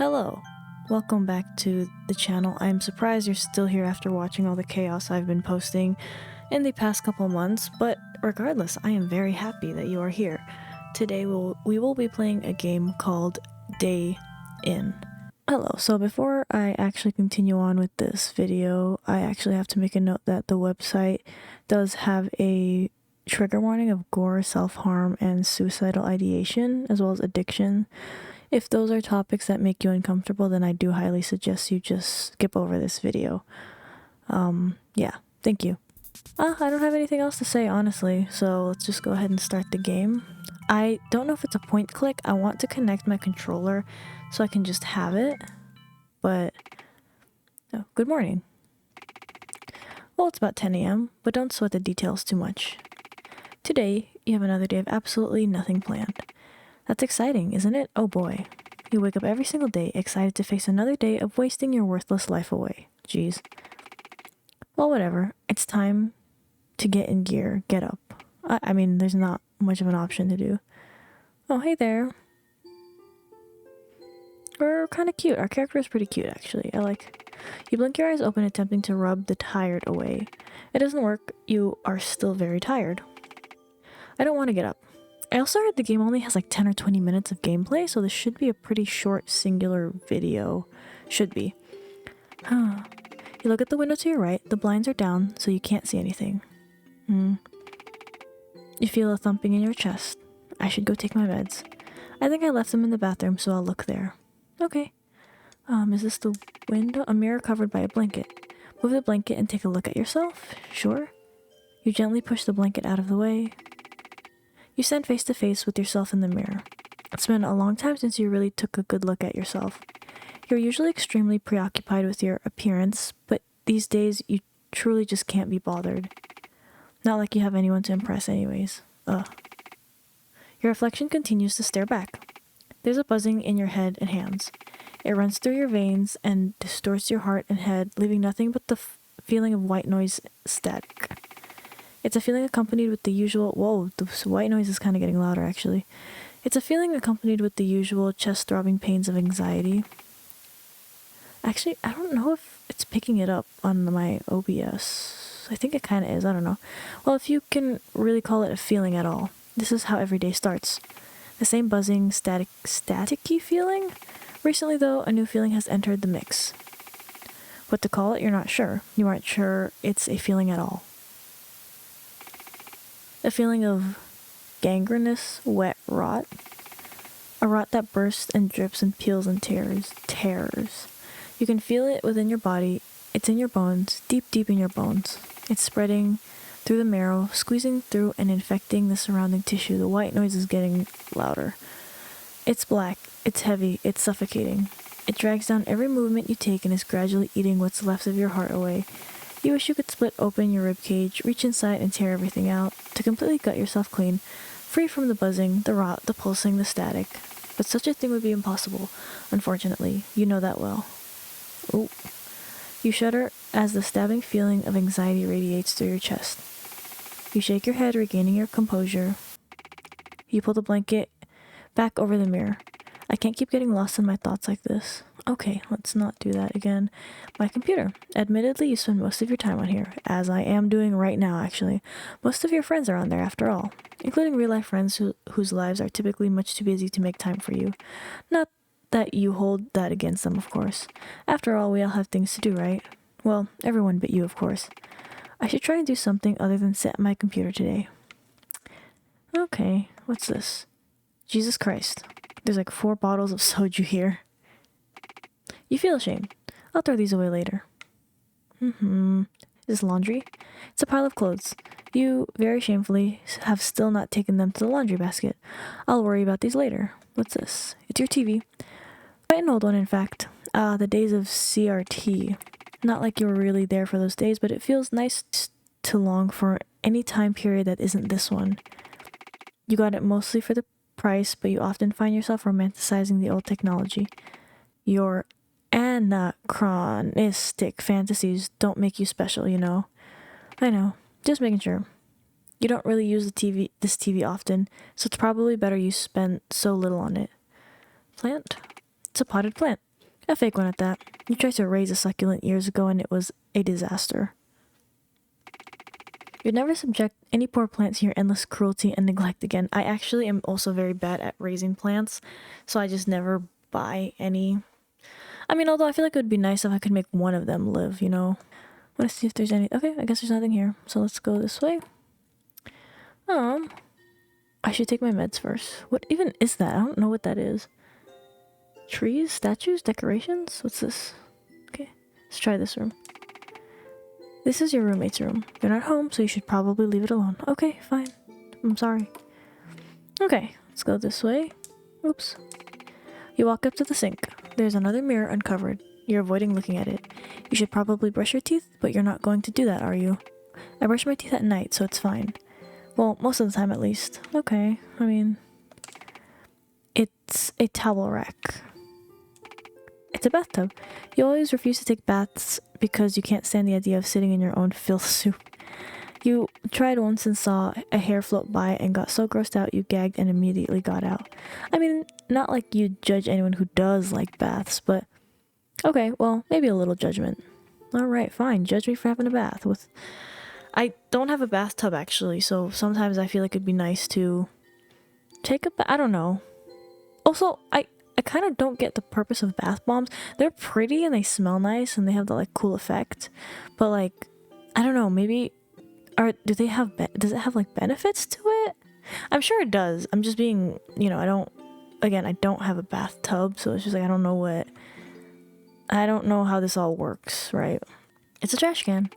Hello, welcome back to the channel. I'm surprised you're still here after watching all the chaos I've been posting in the past couple months, but regardless, I am very happy that you are here. Today we will be playing a game called Day In. Hello, so before I actually continue on with this video, I actually have to make a note that the website does have a trigger warning of gore, self-harm, and suicidal ideation, as well as addiction. If those are topics that make you uncomfortable, then I do highly suggest you just skip over this video. Yeah, thank you. I don't have anything else to say, honestly, so let's just go ahead and start the game. I don't know if it's a point click. I want to connect my controller so I can just have it, but oh, good morning. Well, it's about 10 a.m., but don't sweat the details too much. Today, you have another day of absolutely nothing planned. That's exciting, isn't it? Oh boy. You wake up every single day excited to face another day of wasting your worthless life away. Jeez. Well, whatever. It's time to get in gear. Get up. I mean, there's not much of an option to do. Oh, hey there. We're kind of cute. Our character is pretty cute, actually. You blink your eyes open, attempting to rub the tired away. It doesn't work. You are still very tired. I don't want to get up. I also heard the game only has like 10 or 20 minutes of gameplay, so this should be a pretty short, singular video. Should be. You look at the window to your right. The blinds are down, so you can't see anything. You feel a thumping in your chest. I should go take my meds. I think I left them in the bathroom, so I'll look there. Okay. Is this the window? A mirror covered by a blanket. Move the blanket and take a look at yourself. Sure. You gently push the blanket out of the way. You stand face to face with yourself in the mirror. It's been a long time since you really took a good look at yourself. You're usually extremely preoccupied with your appearance, but these days you truly just can't be bothered. Not like you have anyone to impress anyways. Ugh. Your reflection continues to stare back. There's a buzzing in your head and hands. It runs through your veins and distorts your heart and head, leaving nothing but the feeling of white noise static. It's a feeling accompanied with the usual... Whoa, the white noise is kind of getting louder, actually. It's a feeling accompanied with the usual chest-throbbing pains of anxiety. Actually, I don't know if it's picking it up on my OBS. I think it kind of is, I don't know. Well, if you can really call it a feeling at all, this is how every day starts. The same buzzing, staticky feeling? Recently, though, a new feeling has entered the mix. What to call it, you're not sure. You aren't sure it's a feeling at all. A feeling of gangrenous, wet rot. A rot that bursts and drips and peels and tears. You can feel it within your body. It's in your bones, deep in your bones. It's spreading through the marrow, squeezing through and infecting the surrounding tissue. The white noise is getting louder. It's black, it's heavy, it's suffocating. It drags down every movement you take and is gradually eating what's left of your heart away. You wish you could split open your ribcage, reach inside and tear everything out, to completely gut yourself clean, free from the buzzing, the rot, the pulsing, the static. But such a thing would be impossible, unfortunately. You know that well. Ooh. You shudder as the stabbing feeling of anxiety radiates through your chest. You shake your head, regaining your composure. You pull the blanket back over the mirror. I can't keep getting lost in my thoughts like this. Okay, let's not do that again. My computer. Admittedly, you spend most of your time on here, as I am doing right now, actually. Most of your friends are on there, after all, including real-life friends whose lives are typically much too busy to make time for you. Not that you hold that against them, of course. After all, we all have things to do, right? Well, everyone but you, of course. I should try and do something other than sit at my computer today. Okay, what's this? Jesus Christ. There's like 4 bottles of soju here. You feel ashamed. I'll throw these away later. Is this laundry? It's a pile of clothes. You, very shamefully, have still not taken them to the laundry basket. I'll worry about these later. What's this? It's your TV. Quite an old one, in fact. The days of CRT. Not like you were really there for those days, but it feels nice to long for any time period that isn't this one. You got it mostly for the price, but you often find yourself romanticizing the old technology. Your anachronistic fantasies don't make you special, you know. I know, just making sure. You don't really use this TV often, so it's probably better you spend so little on it. Plant? It's a potted plant. A fake one at that. You tried to raise a succulent years ago and it was a disaster. You'd never subject any poor plant to your endless cruelty and neglect again. I actually am also very bad at raising plants, so I just never buy any. I mean, although I feel like it would be nice if I could make one of them live, you know? I want to see if there's any. Okay, I guess there's nothing here. So let's go this way. I should take my meds first. What even is that? I don't know what that is. Trees, statues, decorations? What's this? Okay, let's try this room. This is your roommate's room. You're not home, so you should probably leave it alone. Okay, fine. I'm sorry. Okay, let's go this way. Oops. You walk up to the sink. There's another mirror uncovered. You're avoiding looking at it. You should probably brush your teeth, but you're not going to do that, are you? I brush my teeth at night, so it's fine. Well, most of the time at least. Okay, I mean... It's a towel rack. It's a bathtub. You always refuse to take baths because you can't stand the idea of sitting in your own filth soup. You tried once and saw a hair float by and got so grossed out you gagged and immediately got out. I mean, not like you judge anyone who does like baths, but... Okay, well, maybe a little judgment. Alright, fine. Judge me for having a bath with... I don't have a bathtub, actually, so sometimes I feel like it'd be nice to take a bath. I don't know. Also, I kind of don't get the purpose of bath bombs. They're pretty and they smell nice and they have the, like, cool effect. But, like, I don't know, maybe... does it have, like, benefits to it? I'm sure it does. I'm just being, you know, I don't have a bathtub, so it's just like, I don't know how this all works, right? It's a trash can.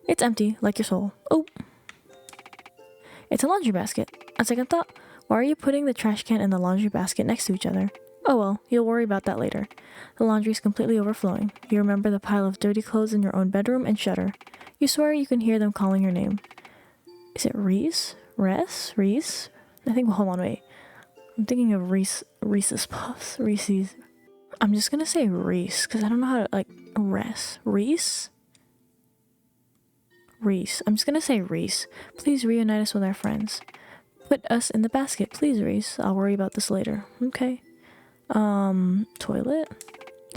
It's empty, like your soul. Oh! It's a laundry basket. On second thought, why are you putting the trash can and the laundry basket next to each other? Oh well, you'll worry about that later. The laundry's completely overflowing. You remember the pile of dirty clothes in your own bedroom and shudder. You swear you can hear them calling your name. Is it Reese? Reese? I think, hold on, wait. I'm thinking of Reese's Puffs. Reese's. I'm just gonna say Reese, because I don't know how to, like, Reese? I'm just gonna say Reese. Please reunite us with our friends. Put us in the basket, please, Reese. I'll worry about this later. Okay. Toilet?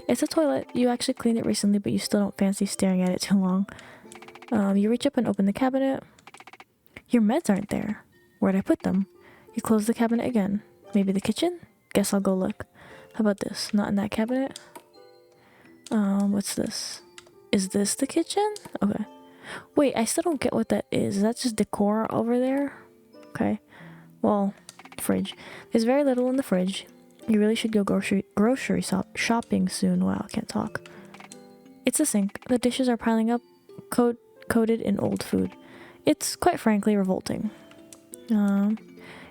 It's a toilet. You actually cleaned it recently, but you still don't fancy staring at it too long. You reach up and open the cabinet. Your meds aren't there. Where'd I put them? You close the cabinet again. Maybe the kitchen? Guess I'll go look. How about this? Not in that cabinet? What's this? Is this the kitchen? Okay. Wait, I still don't get what that is. Is that just decor over there? Okay. Well, fridge. There's very little in the fridge. You really should go grocery shopping soon. Wow, I can't talk. It's a sink. The dishes are piling up, coated in old food. It's, quite frankly, revolting.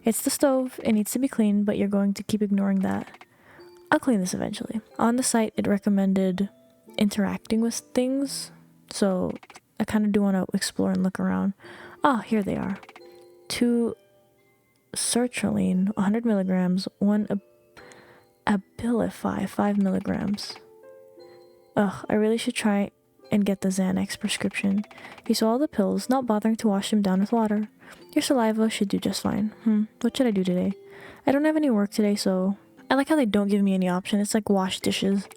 It's the stove. It needs to be cleaned, but you're going to keep ignoring that. I'll clean this eventually. On the site, it recommended interacting with things, so I kind of do want to explore and look around. Ah, here they are. 2 sertraline, 100 milligrams, 1 Abilify, 5 milligrams. Ugh, I really should try and get the 𝐬𝐮𝐬𝐽 prescription. You swallow the pills, not bothering to wash them down with water. Your saliva should do just fine. What should I do today? I don't have any work today, so... I like how they don't give me any option. It's like wash dishes.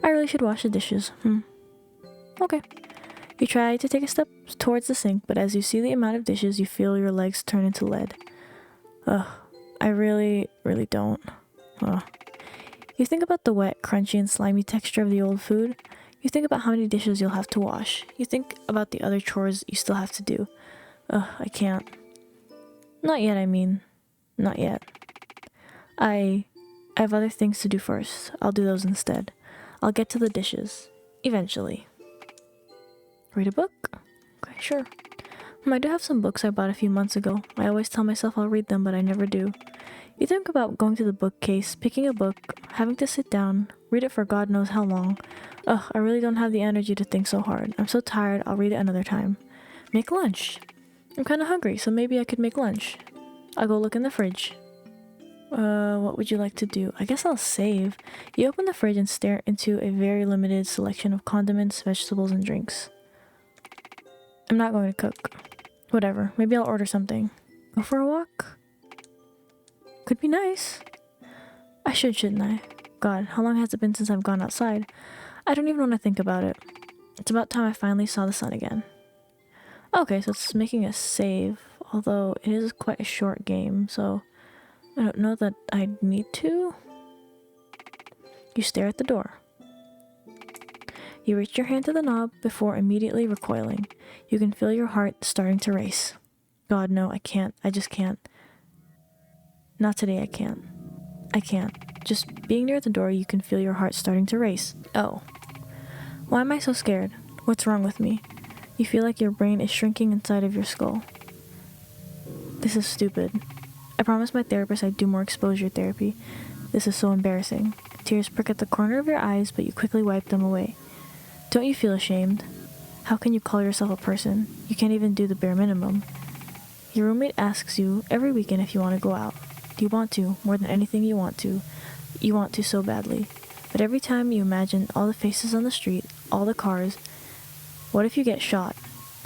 I really should wash the dishes. Okay. You try to take a step towards the sink, but as you see the amount of dishes, you feel your legs turn into lead. Ugh. I really don't. Ugh. You think about the wet, crunchy, and slimy texture of the old food. You think about how many dishes you'll have to wash. You think about the other chores you still have to do. Ugh, I can't. Not yet, I mean. Not yet. I have other things to do first. I'll do those instead. I'll get to the dishes. Eventually. Read a book? Okay, sure. I do have some books I bought a few months ago. I always tell myself I'll read them, but I never do. You think about going to the bookcase, picking a book, having to sit down, read it for God knows how long. Ugh, I really don't have the energy to think so hard. I'm so tired, I'll read it another time. Make lunch. I'm kind of hungry, so maybe I could make lunch. I'll go look in the fridge. What would you like to do? I guess I'll save. You open the fridge and stare into a very limited selection of condiments, vegetables, and drinks. I'm not going to cook. Whatever, maybe I'll order something. Go for a walk? Could be nice. I should, shouldn't I? God, how long has it been since I've gone outside? I don't even want to think about it. It's about time I finally saw the sun again. Okay, so it's making a save, although it is quite a short game, so I don't know that I need to. You stare at the door. You reach your hand to the knob before immediately recoiling. You can feel your heart starting to race. God, no, I can't. I just can't. Not today, I can't. I can't. Just being near the door, you can feel your heart starting to race. Oh. Why am I so scared? What's wrong with me? You feel like your brain is shrinking inside of your skull. This is stupid. I promised my therapist I'd do more exposure therapy. This is so embarrassing. Tears prick at the corner of your eyes, but you quickly wipe them away. Don't you feel ashamed? How can you call yourself a person? You can't even do the bare minimum. Your roommate asks you every weekend if you want to go out. You want to, more than anything you want to. You want to so badly. But every time you imagine all the faces on the street, all the cars, what if you get shot?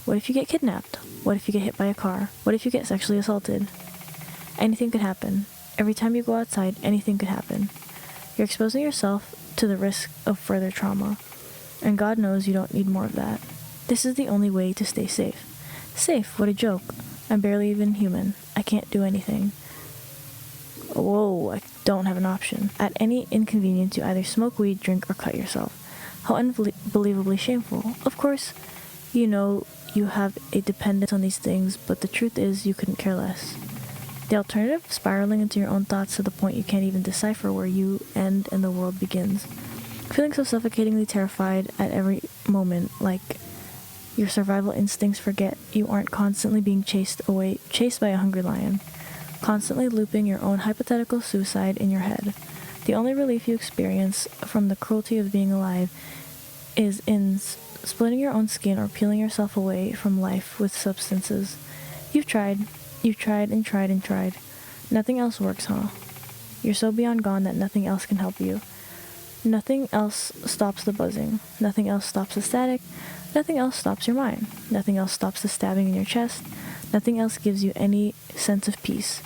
What if you get kidnapped? What if you get hit by a car? What if you get sexually assaulted? Anything could happen. Every time you go outside, anything could happen. You're exposing yourself to the risk of further trauma. And God knows you don't need more of that. This is the only way to stay safe. Safe? What a joke. I'm barely even human. I can't do anything. Whoa, I don't have an option. At any inconvenience, you either smoke weed, drink, or cut yourself. How unbelievably shameful. Of course, you know you have a dependence on these things, but the truth is you couldn't care less. The alternative, spiraling into your own thoughts to the point you can't even decipher where you end and the world begins. Feeling so suffocatingly terrified at every moment, like your survival instincts forget you aren't constantly being chased by a hungry lion. Constantly looping your own hypothetical suicide in your head. The only relief you experience from the cruelty of being alive is in splitting your own skin or peeling yourself away from life with substances. You've tried and tried and tried. Nothing else works, huh? You're so beyond gone that nothing else can help you. Nothing else stops the buzzing. Nothing else stops the static. Nothing else stops your mind. Nothing else stops the stabbing in your chest. Nothing else gives you any sense of peace.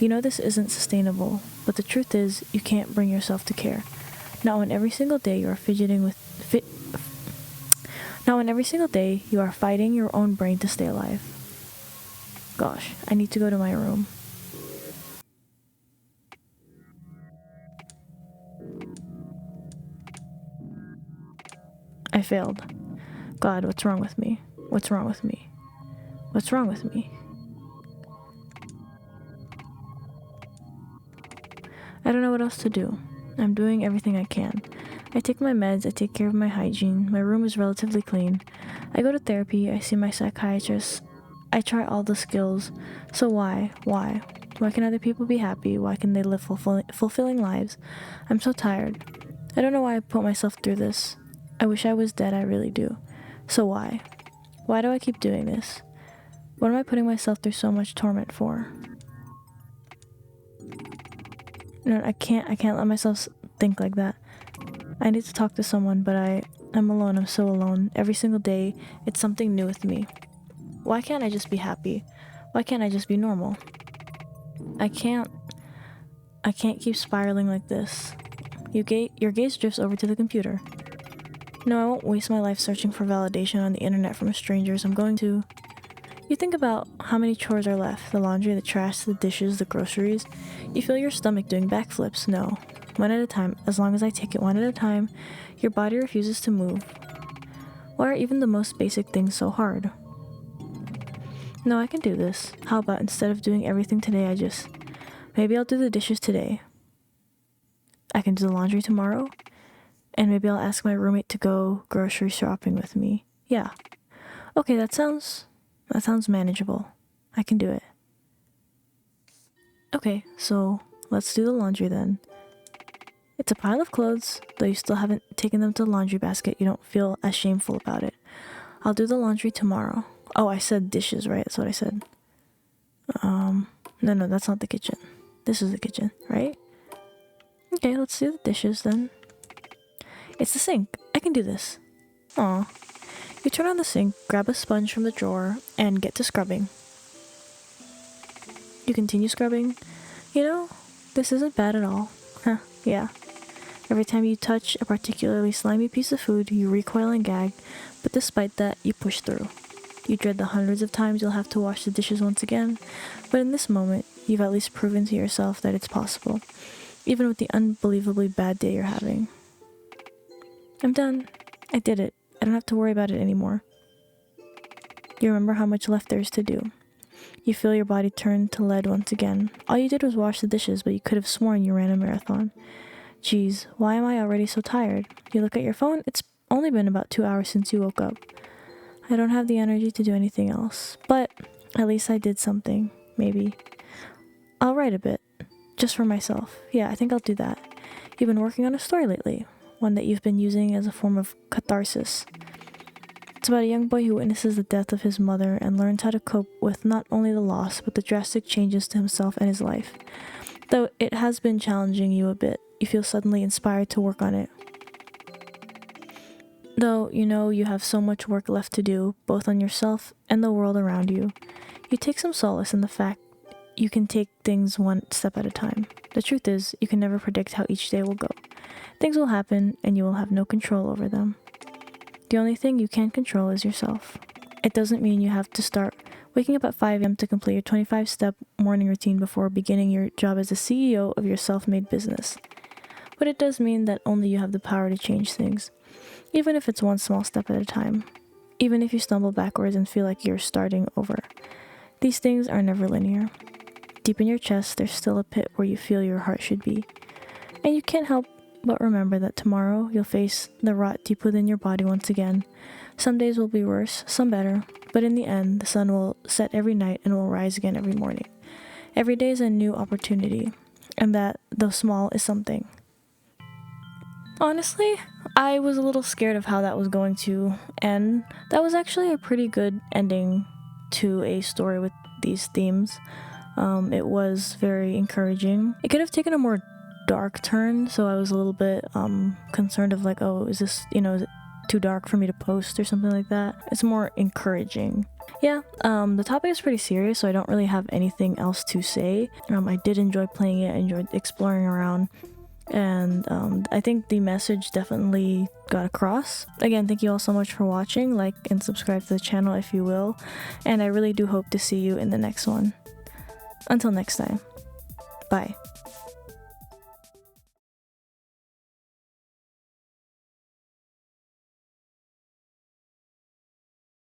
You know this isn't sustainable, but the truth is you can't bring yourself to care. Not when every single day you are fighting your own brain to stay alive. Gosh, I need to go to my room. I failed. God, what's wrong with me? What's wrong with me? What's wrong with me? I don't know what else to do. I'm doing everything I can. I take my meds, I take care of my hygiene, my room is relatively clean. I go to therapy, I see my psychiatrist, I try all the skills. So why? Why? Why can other people be happy? Why can they live fulfilling lives? I'm so tired. I don't know why I put myself through this. I wish I was dead, I really do. So why? Why do I keep doing this? What am I putting myself through so much torment for? No, I can't let myself think like that. I need to talk to someone, but I'm alone, I'm so alone. Every single day, it's something new with me. Why can't I just be happy? Why can't I just be normal? I can't keep spiraling like this. Your gaze drifts over to the computer. No, I won't waste my life searching for validation on the internet from strangers. I'm going to... You think about how many chores are left. The laundry, the trash, the dishes, the groceries. You feel your stomach doing backflips. No. One at a time. As long as I take it one at a time, your body refuses to move. Why are even the most basic things so hard? No, I can do this. How about instead of doing everything today, maybe I'll do the dishes today. I can do the laundry tomorrow. And maybe I'll ask my roommate to go grocery shopping with me. Yeah. Okay, that sounds manageable. I can do it. Okay, so let's do the laundry then. It's a pile of clothes, though you still haven't taken them to the laundry basket. You don't feel as shameful about it. I'll do the laundry tomorrow. Oh, I said dishes, right? That's what I said. No, that's not the kitchen. This is the kitchen, right? Okay, let's do the dishes then. It's the sink. I can do this. Aw. You turn on the sink, grab a sponge from the drawer, and get to scrubbing. You continue scrubbing. You know, this isn't bad at all. Huh, yeah. Every time you touch a particularly slimy piece of food, you recoil and gag, but despite that, you push through. You dread the hundreds of times you'll have to wash the dishes once again, but in this moment, you've at least proven to yourself that it's possible, even with the unbelievably bad day you're having. I'm done. I did it. I don't have to worry about it anymore. You remember how much left there is to do. You feel your body turn to lead once again. All you did was wash the dishes, but you could have sworn you ran a marathon. Geez, why am I already so tired? You look at your phone, it's only been about 2 hours since you woke up. I don't have the energy to do anything else, but at least I did something, maybe. I'll write a bit, just for myself. Yeah, I think I'll do that. You've been working on a story lately, one that you've been using as a form of catharsis. It's about a young boy who witnesses the death of his mother and learns how to cope with not only the loss, but the drastic changes to himself and his life. Though it has been challenging you a bit, you feel suddenly inspired to work on it. Though you know you have so much work left to do, both on yourself and the world around you, you take some solace in the fact you can take things one step at a time. The truth is, you can never predict how each day will go. Things will happen, and you will have no control over them. The only thing you can control is yourself. It doesn't mean you have to start waking up at 5 a.m. to complete your 25-step morning routine before beginning your job as a CEO of your self-made business. But it does mean that only you have the power to change things, even if it's one small step at a time, even if you stumble backwards and feel like you're starting over. These things are never linear. Deep in your chest, there's still a pit where you feel your heart should be. And you can't help but remember that tomorrow you'll face the rot deep within your body once again. Some days will be worse, some better, but in the end, the sun will set every night and will rise again every morning. Every day is a new opportunity, and that, though small, is something. Honestly, I was a little scared of how that was going to end. That was actually a pretty good ending to a story with these themes. It was very encouraging. It could have taken a more dark turn, so I was a little bit concerned of like, oh, is this, is it too dark for me to post or something like that? It's more encouraging. Yeah, the topic is pretty serious, so I don't really have anything else to say. I did enjoy playing it, I enjoyed exploring around, and I think the message definitely got across. Again, thank you all so much for watching. Like and subscribe to the channel if you will, and I really do hope to see you in the next one. Until next time, bye.